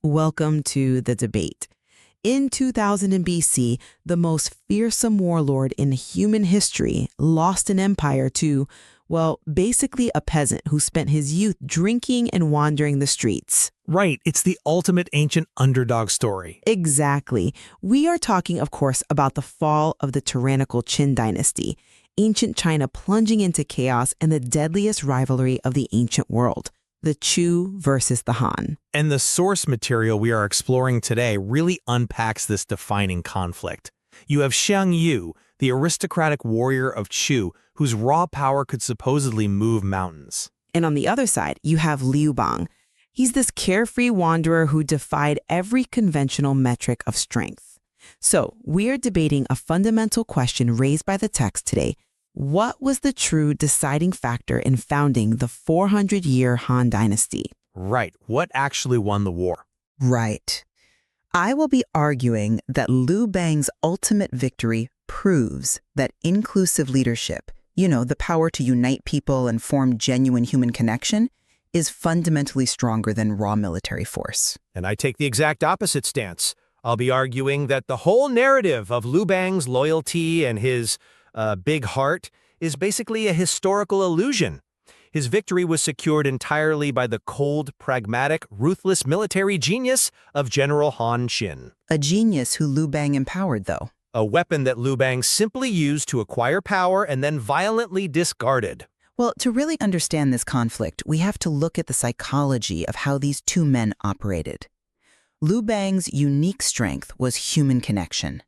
Welcome to the debate. In 2000 BC, the most fearsome warlord in human history lost an empire to, well, basically a peasant who spent his youth drinking and wandering the streets. Right, it's the ultimate ancient underdog story. Exactly. We are talking, of course, about the fall of the tyrannical Qin Dynasty, ancient China plunging into chaos and the deadliest rivalry of the ancient world. The Chu versus the Han. And the source material we are exploring today really unpacks this defining conflict. You have Xiang Yu, the aristocratic warrior of Chu, whose raw power could supposedly move mountains. And on the other side, you have Liu Bang. He's this carefree wanderer who defied every conventional metric of strength. So, we're debating a fundamental question raised by the text today. What was the true deciding factor in founding the 400-year Han Dynasty? Right. What actually won the war? Right. I will be arguing that Liu Bang's ultimate victory proves that inclusive leadership, the power to unite people and form genuine human connection, is fundamentally stronger than raw military force. And I take the exact opposite stance. I'll be arguing that the whole narrative of Liu Bang's loyalty and his big heart is basically a historical illusion. His victory was secured entirely by the cold, pragmatic, ruthless military genius of General Han Xin. A genius who Liu Bang empowered, though. A weapon that Liu Bang simply used to acquire power and then violently discarded. Well, to really understand this conflict, we have to look at the psychology of how these two men operated. Liu Bang's unique strength was human connection.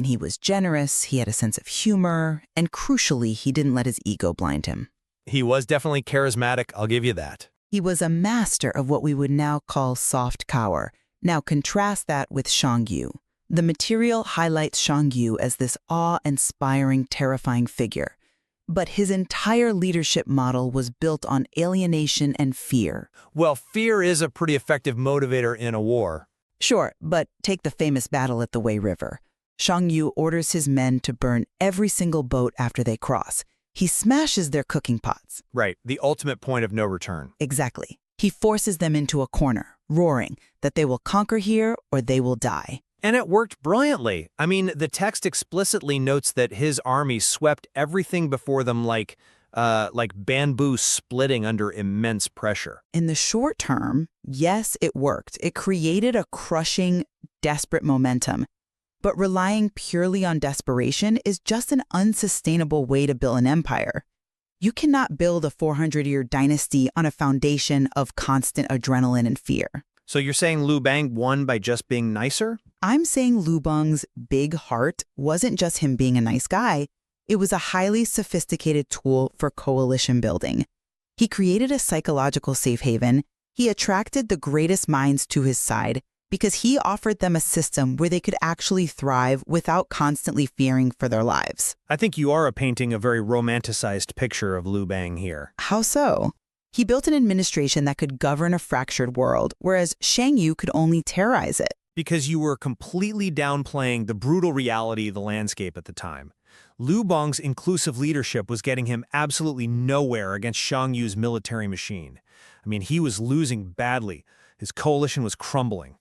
He was generous, he had a sense of humor, and crucially, he didn't let his ego blind him. He was definitely charismatic, I'll give you that. He was a master of what we would now call soft power. Now contrast that with Xiang Yu. The material highlights Xiang Yu as this awe-inspiring, terrifying figure. But his entire leadership model was built on alienation and fear. Well, fear is a pretty effective motivator in a war. Sure, but take the famous battle at the Wei River. Xiang Yu orders his men to burn every single boat after they cross. He smashes their cooking pots. Right, the ultimate point of no return. Exactly. He forces them into a corner, roaring that they will conquer here or they will die. And it worked brilliantly. The text explicitly notes that his army swept everything before them like bamboo splitting under immense pressure. In the short term, yes, it worked. It created a crushing, desperate momentum. But relying purely on desperation is just an unsustainable way to build an empire. You cannot build a 400-year dynasty on a foundation of constant adrenaline and fear. So you're saying Liu Bang won by just being nicer? I'm saying Liu Bang's big heart wasn't just him being a nice guy. It was a highly sophisticated tool for coalition building. He created a psychological safe haven. He attracted the greatest minds to his side because he offered them a system where they could actually thrive without constantly fearing for their lives. I think you are painting a very romanticized picture of Liu Bang here. How so? He built an administration that could govern a fractured world, whereas Xiang Yu could only terrorize it. Because you were completely downplaying the brutal reality of the landscape at the time. Liu Bang's inclusive leadership was getting him absolutely nowhere against Xiang Yu's military machine. He was losing badly. His coalition was crumbling.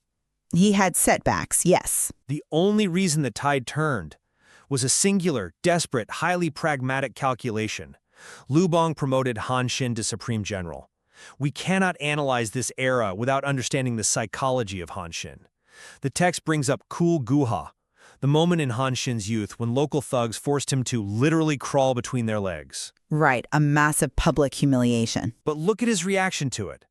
He had setbacks, yes. The only reason the tide turned was a singular, desperate, highly pragmatic calculation. Liu Bang promoted Han Xin to Supreme General. We cannot analyze this era without understanding the psychology of Han Xin. The text brings up Kul Guha, the moment in Han Xin's youth when local thugs forced him to literally crawl between their legs. Right, a massive public humiliation. But look at his reaction to it.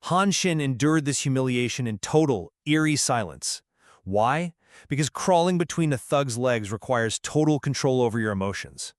Han Xin endured this humiliation in total, eerie silence. Why? Because crawling between a thug's legs requires total control over your emotions.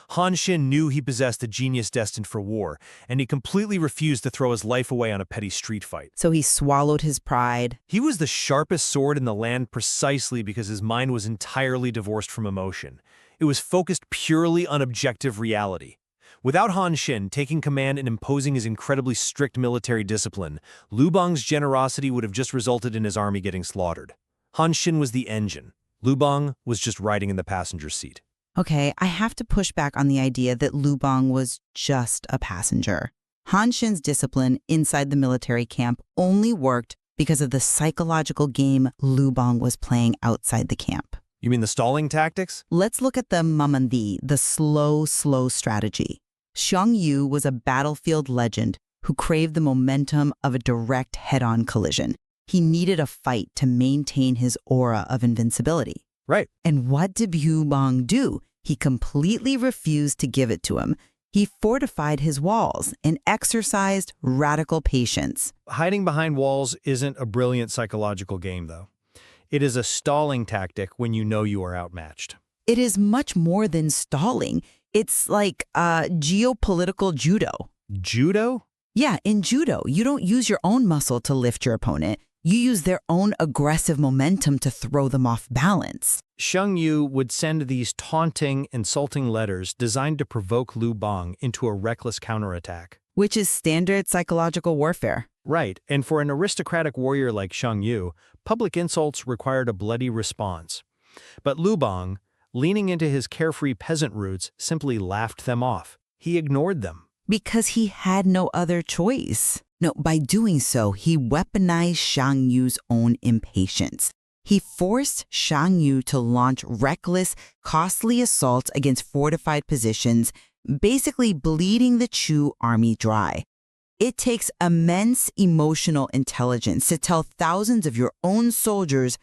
Han Xin knew he possessed a genius destined for war, and he completely refused to throw his life away on a petty street fight. So he swallowed his pride. He was the sharpest sword in the land precisely because his mind was entirely divorced from emotion. It was focused purely on objective reality. Without Han Xin taking command and imposing his incredibly strict military discipline, Liu Bang's generosity would have just resulted in his army getting slaughtered. Han Xin was the engine. Liu Bang was just riding in the passenger seat. Okay, I have to push back on the idea that Liu Bang was just a passenger. Han Xin's discipline inside the military camp only worked because of the psychological game Liu Bang was playing outside the camp. You mean the stalling tactics? Let's look at the mamandi, the slow strategy. Xiang Yu was a battlefield legend who craved the momentum of a direct head-on collision. He needed a fight to maintain his aura of invincibility. Right. And what did Liu Bang do? He completely refused to give it to him. He fortified his walls and exercised radical patience. Hiding behind walls isn't a brilliant psychological game, though. It is a stalling tactic when you know you are outmatched. It is much more than stalling. It's like geopolitical judo. Judo? Yeah, in judo, you don't use your own muscle to lift your opponent. You use their own aggressive momentum to throw them off balance. Xiang Yu would send these taunting, insulting letters designed to provoke Liu Bang into a reckless counterattack. Which is standard psychological warfare. Right, and for an aristocratic warrior like Xiang Yu, public insults required a bloody response. But Liu Bang, leaning into his carefree peasant roots, simply laughed them off. He ignored them. Because he had no other choice. No, by doing so, he weaponized Xiang Yu's own impatience. He forced Xiang Yu to launch reckless, costly assaults against fortified positions, basically bleeding the Chu army dry. It takes immense emotional intelligence to tell thousands of your own soldiers,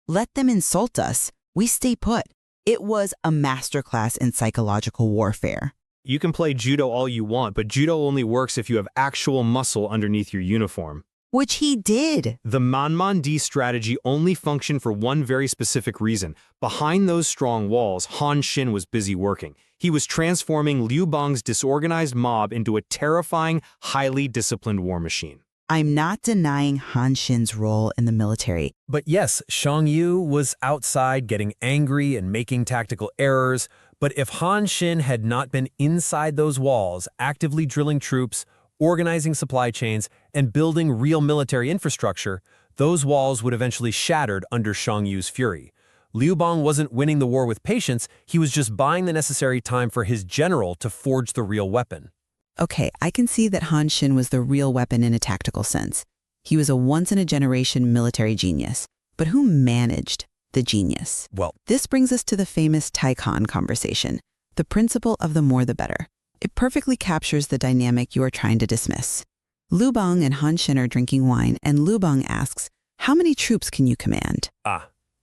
let them insult us, we stay put. It was a masterclass in psychological warfare. You can play judo all you want, but judo only works if you have actual muscle underneath your uniform. Which he did. The Manmandi strategy only functioned for one very specific reason. Behind those strong walls, Han Xin was busy working. He was transforming Liu Bang's disorganized mob into a terrifying, highly disciplined war machine. I'm not denying Han Xin's role in the military. But yes, Xiang Yu was outside getting angry and making tactical errors. But if Han Xin had not been inside those walls, actively drilling troops, organizing supply chains, and building real military infrastructure, those walls would eventually shattered under Xiang Yu's fury. Liu Bang wasn't winning the war with patience, he was just buying the necessary time for his general to forge the real weapon. Okay, I can see that Han Xin was the real weapon in a tactical sense. He was a once-in-a-generation military genius. But who managed the genius? Well, This brings us to the famous Taikon conversation, the principle of the more the better. It perfectly captures the dynamic you are trying to dismiss. Liu Bang and Han Xin are drinking wine, and Liu Bang asks, "How many troops can you command?"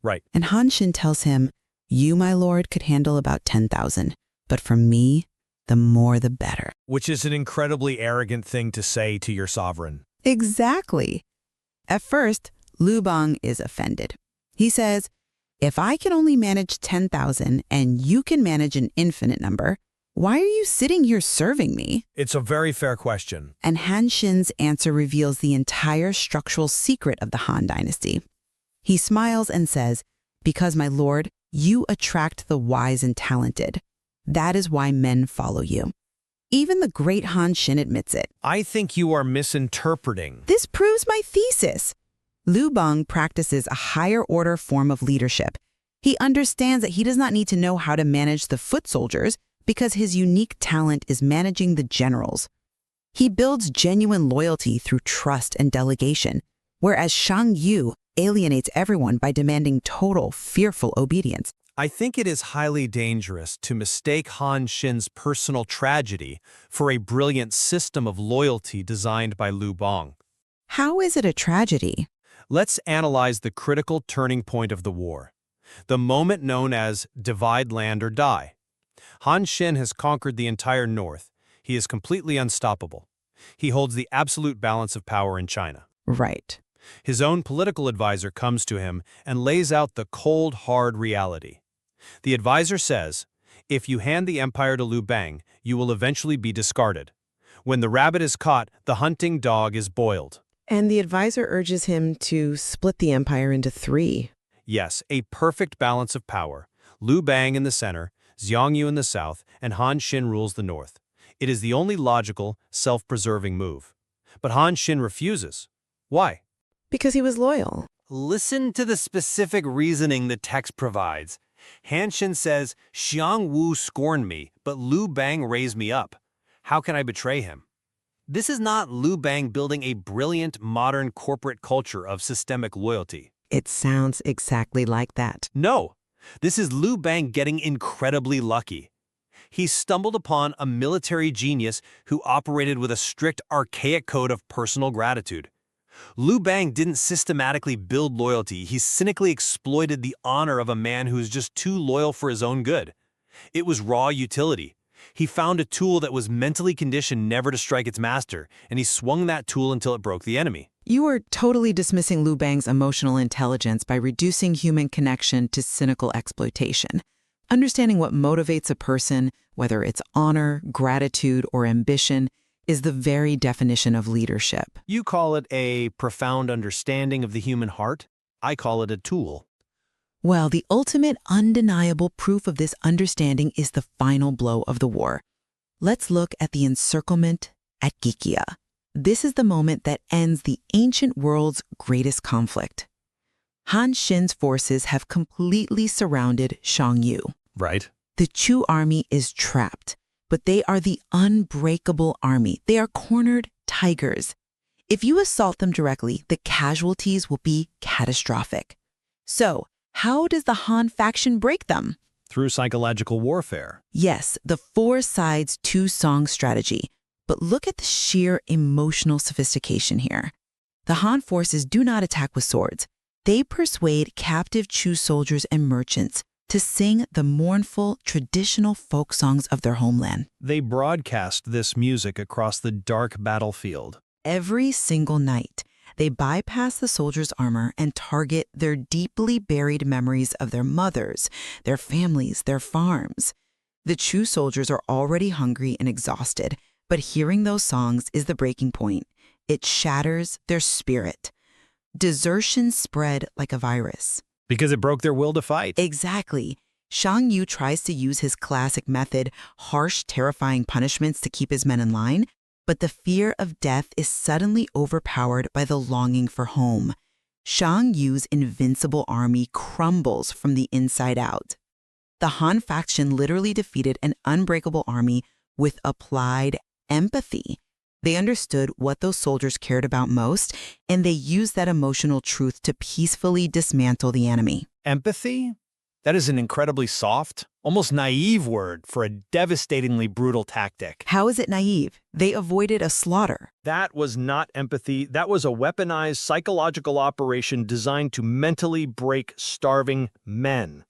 right. And Han Xin tells him, "You, my lord, could handle about 10,000, but for me, the more the better." Which is an incredibly arrogant thing to say to your sovereign. Exactly. At first, Liu Bang is offended. He says, "If I can only manage 10,000 and you can manage an infinite number, why are you sitting here serving me?" It's a very fair question. And Han Xin's answer reveals the entire structural secret of the Han Dynasty. He smiles and says, "Because, my lord, you attract the wise and talented. That is why men follow you." Even the great Han Xin admits it. I think you are misinterpreting. This proves my thesis. Liu Bang practices a higher order form of leadership. He understands that he does not need to know how to manage the foot soldiers because his unique talent is managing the generals. He builds genuine loyalty through trust and delegation, whereas Xiang Yu alienates everyone by demanding total, fearful obedience. I think it is highly dangerous to mistake Han Xin's personal tragedy for a brilliant system of loyalty designed by Liu Bang. How is it a tragedy? Let's analyze the critical turning point of the war, the moment known as divide land or die. Han Xin has conquered the entire north. He is completely unstoppable. He holds the absolute balance of power in China. Right. His own political advisor comes to him and lays out the cold, hard reality. The advisor says, "If you hand the empire to Liu Bang, you will eventually be discarded. When the rabbit is caught, the hunting dog is boiled." And the advisor urges him to split the empire into 3. Yes, a perfect balance of power. Liu Bang in the center, Xiang Yu in the south, and Han Xin rules the north. It is the only logical, self-preserving move. But Han Xin refuses. Why? Because he was loyal. Listen to the specific reasoning the text provides. Han Xin says, "Xiang Wu scorned me, but Liu Bang raised me up. How can I betray him?" This is not Liu Bang building a brilliant modern corporate culture of systemic loyalty. It sounds exactly like that. No, this is Liu Bang getting incredibly lucky. He stumbled upon a military genius who operated with a strict, archaic code of personal gratitude. Liu Bang didn't systematically build loyalty, he cynically exploited the honor of a man who was just too loyal for his own good. It was raw utility. He found a tool that was mentally conditioned never to strike its master, and he swung that tool until it broke the enemy. You are totally dismissing Liu Bang's emotional intelligence by reducing human connection to cynical exploitation. Understanding what motivates a person, whether it's honor, gratitude, or ambition, is the very definition of leadership. You call it a profound understanding of the human heart. I call it a tool. Well, the ultimate undeniable proof of this understanding is the final blow of the war. Let's look at the encirclement at Gikia. This is the moment that ends the ancient world's greatest conflict. Han Xin's forces have completely surrounded Xiang Yu. Right. The Chu army is trapped, but they are the unbreakable army. They are cornered tigers. If you assault them directly, the casualties will be catastrophic. So, how does the Han faction break them? Through psychological warfare. Yes, the four sides, two song strategy. But look at the sheer emotional sophistication here. The Han forces do not attack with swords. They persuade captive Chu soldiers and merchants to sing the mournful, traditional folk songs of their homeland. They broadcast this music across the dark battlefield. Every single night, they bypass the soldiers' armor and target their deeply buried memories of their mothers, their families, their farms. The Chu soldiers are already hungry and exhausted, but hearing those songs is the breaking point. It shatters their spirit. Desertion spread like a virus. Because it broke their will to fight. Exactly. Xiang Yu tries to use his classic method, harsh, terrifying punishments to keep his men in line, but the fear of death is suddenly overpowered by the longing for home. Xiang Yu's invincible army crumbles from the inside out. The Han faction literally defeated an unbreakable army with applied empathy. They understood what those soldiers cared about most, and they used that emotional truth to peacefully dismantle the enemy. Empathy? That is an incredibly soft, almost naive word for a devastatingly brutal tactic. How is it naive? They avoided a slaughter. That was not empathy. That was a weaponized psychological operation designed to mentally break starving men.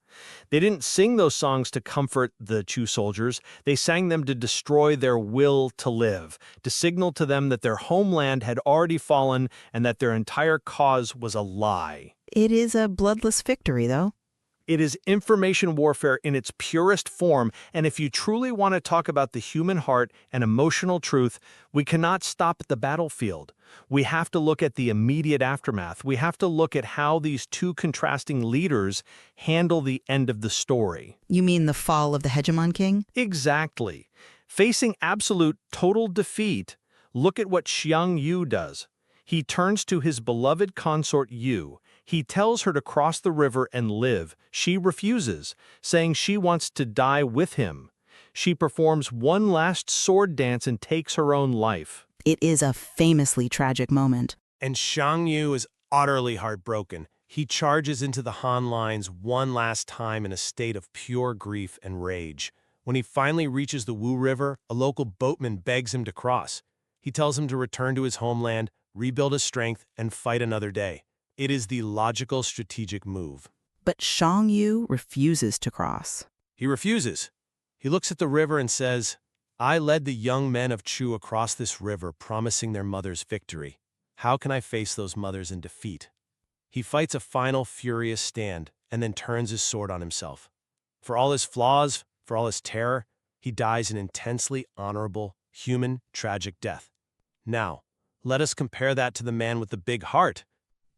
They didn't sing those songs to comfort the Chu soldiers. They sang them to destroy their will to live, to signal to them that their homeland had already fallen and that their entire cause was a lie. It is a bloodless victory, though. It is information warfare in its purest form, and if you truly want to talk about the human heart and emotional truth, we cannot stop at the battlefield. We have to look at the immediate aftermath. We have to look at how these two contrasting leaders handle the end of the story. You mean the fall of the Hegemon King? Exactly. Facing absolute total defeat, look at what Xiang Yu does. He turns to his beloved consort Yu. He tells her to cross the river and live. She refuses, saying she wants to die with him. She performs one last sword dance and takes her own life. It is a famously tragic moment. And Xiang Yu is utterly heartbroken. He charges into the Han lines one last time in a state of pure grief and rage. When he finally reaches the Wu River, a local boatman begs him to cross. He tells him to return to his homeland, rebuild his strength, and fight another day. It is the logical, strategic move. But Xiang Yu refuses to cross. He refuses. He looks at the river and says, "I led the young men of Chu across this river, promising their mothers victory. How can I face those mothers in defeat?" He fights a final furious stand and then turns his sword on himself. For all his flaws, for all his terror, he dies an intensely honorable, human, tragic death. Now, let us compare that to the man with the big heart.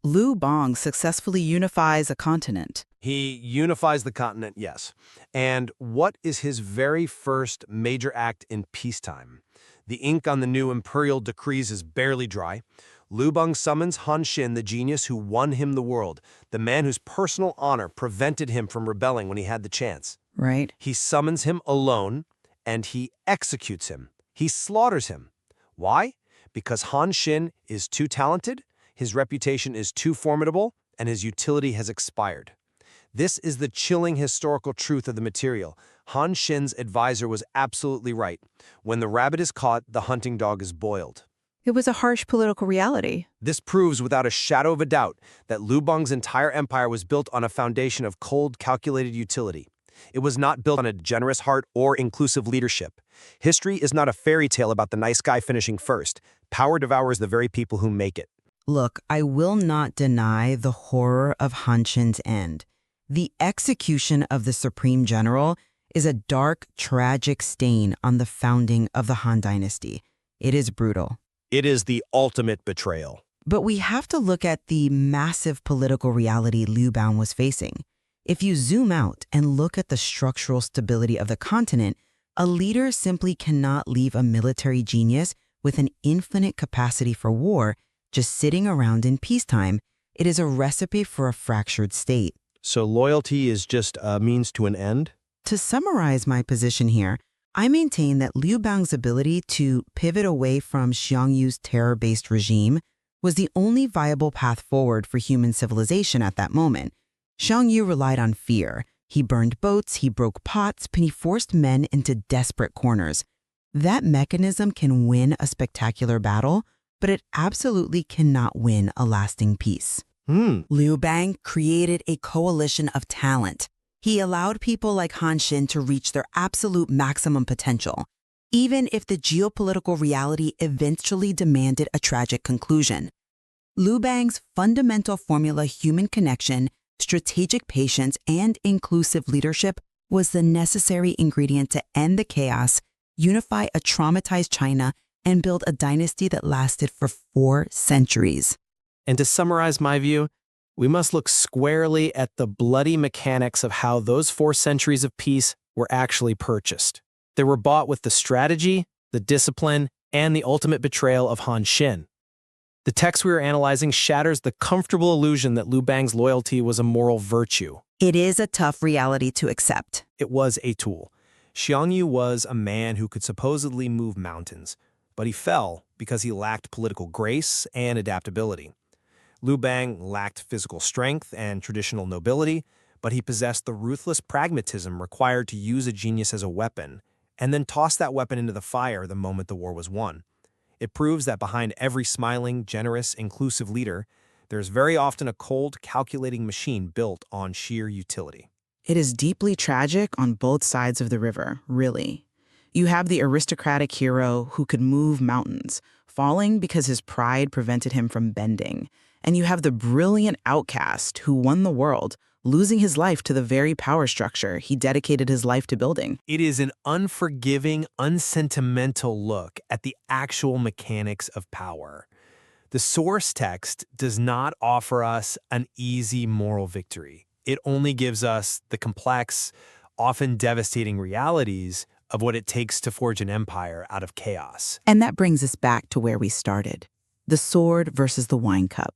Liu Bang successfully unifies a continent. He unifies the continent, yes. And what is his very first major act in peacetime? The ink on the new imperial decrees is barely dry. Liu Bang summons Han Xin, the genius who won him the world, the man whose personal honor prevented him from rebelling when he had the chance. Right. He summons him alone, and he executes him. He slaughters him. Why? Because Han Xin is too talented, his reputation is too formidable, and his utility has expired. This is the chilling historical truth of the material. Han Xin's advisor was absolutely right. When the rabbit is caught, the hunting dog is boiled. It was a harsh political reality. This proves without a shadow of a doubt that Liu Bang's entire empire was built on a foundation of cold, calculated utility. It was not built on a generous heart or inclusive leadership. History is not a fairy tale about the nice guy finishing first. Power devours the very people who make it. Look, I will not deny the horror of Han Xin's end. The execution of the Supreme General is a dark, tragic stain on the founding of the Han Dynasty. It is brutal. It is the ultimate betrayal. But we have to look at the massive political reality Liu Bang was facing. If you zoom out and look at the structural stability of the continent, a leader simply cannot leave a military genius with an infinite capacity for war just sitting around in peacetime. It is a recipe for a fractured state. So loyalty is just a means to an end? To summarize my position here, I maintain that Liu Bang's ability to pivot away from Xiang Yu's terror-based regime was the only viable path forward for human civilization at that moment. Xiang Yu relied on fear. He burned boats, he broke pots, and he forced men into desperate corners. That mechanism can win a spectacular battle, but it absolutely cannot win a lasting peace. Liu Bang created a coalition of talent. He allowed people like Han Xin to reach their absolute maximum potential, even if the geopolitical reality eventually demanded a tragic conclusion. Liu Bang's fundamental formula, human connection, strategic patience, and inclusive leadership, was the necessary ingredient to end the chaos, unify a traumatized China, and build a dynasty that lasted for 4 centuries. And to summarize my view, we must look squarely at the bloody mechanics of how those 4 centuries of peace were actually purchased. They were bought with the strategy, the discipline, and the ultimate betrayal of Han Xin. The text we are analyzing shatters the comfortable illusion that Liu Bang's loyalty was a moral virtue. It is a tough reality to accept. It was a tool. Xiang Yu was a man who could supposedly move mountains, but he fell because he lacked political grace and adaptability. Liu Bang lacked physical strength and traditional nobility, but he possessed the ruthless pragmatism required to use a genius as a weapon, and then toss that weapon into the fire the moment the war was won. It proves that behind every smiling, generous, inclusive leader, there's very often a cold, calculating machine built on sheer utility. It is deeply tragic on both sides of the river, really. You have the aristocratic hero who could move mountains, falling because his pride prevented him from bending. And you have the brilliant outcast who won the world, losing his life to the very power structure he dedicated his life to building. It is an unforgiving, unsentimental look at the actual mechanics of power. The source text does not offer us an easy moral victory. It only gives us the complex, often devastating realities of what it takes to forge an empire out of chaos. And that brings us back to where we started. The sword versus the wine cup.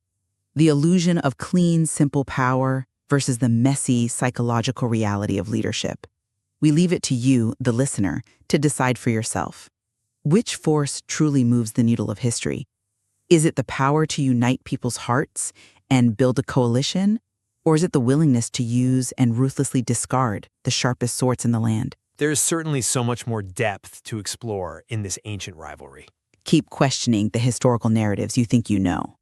The illusion of clean, simple power versus the messy, psychological reality of leadership. We leave it to you, the listener, to decide for yourself. Which force truly moves the needle of history? Is it the power to unite people's hearts and build a coalition? Or is it the willingness to use and ruthlessly discard the sharpest swords in the land? There is certainly so much more depth to explore in this ancient rivalry. Keep questioning the historical narratives you think you know.